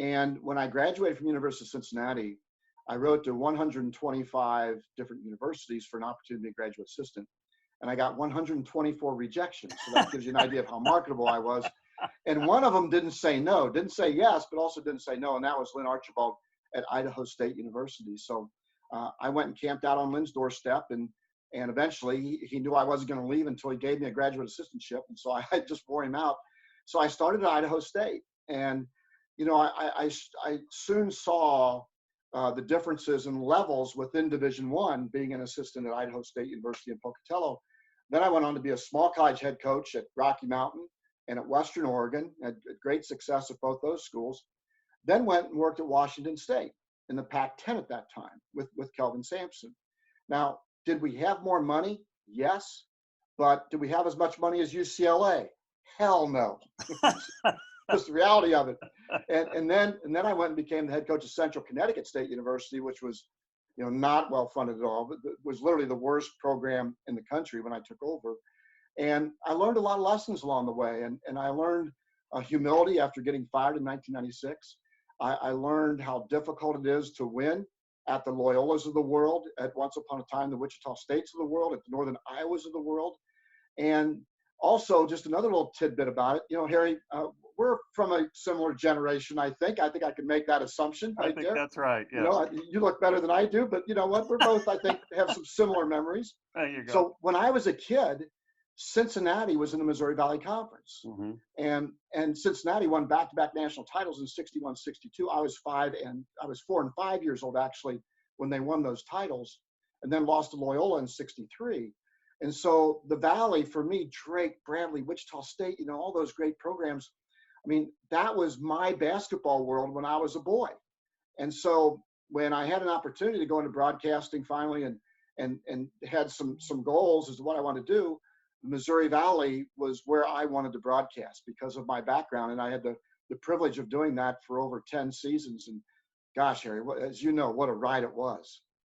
And when I graduated from University of Cincinnati, I wrote to 125 different universities for an opportunity to be a graduate assistant. And I got 124 rejections. So that gives you an idea of how marketable I was. And one of them didn't say no, didn't say yes, but also didn't say no. And that was Lynn Archibald at Idaho State University. So I went and camped out on Lynn's doorstep, and eventually he knew I wasn't going to leave until he gave me a graduate assistantship. And so I just wore him out. So I started at Idaho State. And, you know, I soon saw the differences in levels within Division I, being an assistant at Idaho State University in Pocatello. Then I went on to be a small college head coach at Rocky Mountain and at Western Oregon, had great success at both those schools. Then went and worked at Washington State in the Pac-10 at that time with Kelvin Sampson. Now, did we have more money? Yes. But did we have as much money as UCLA? Hell no. Just the reality of it. And then I went and became the head coach of Central Connecticut State University, which was, you know, not well funded at all, but it was literally the worst program in the country when I took over. And I learned a lot of lessons along the way. And I learned humility after getting fired in 1996. I learned how difficult it is to win at the Loyolas of the world, at once upon a time the Wichita States of the world, at the Northern Iowas of the world. And also, just another little tidbit about it, you know, Harry, we're from a similar generation, I think. I think I can make that assumption. I think that's right, yeah. You know, you look better than I do, but you know what? We're both, I think, have some similar memories. There you go. So when I was a kid, Cincinnati was in the Missouri Valley Conference. Mm-hmm. And Cincinnati won back-to-back national titles in 61, 62. I was 4 and 5 years old, actually, when they won those titles, and then lost to Loyola in 63. And so the Valley, for me, Drake, Bradley, Wichita State, you know, all those great programs. I mean, that was my basketball world when I was a boy. And so when I had an opportunity to go into broadcasting finally and had some goals as to what I wanted to do, the Missouri Valley was where I wanted to broadcast because of my background. And I had the privilege of doing that for over 10 seasons. And gosh, Harry, as you know, what a ride it was.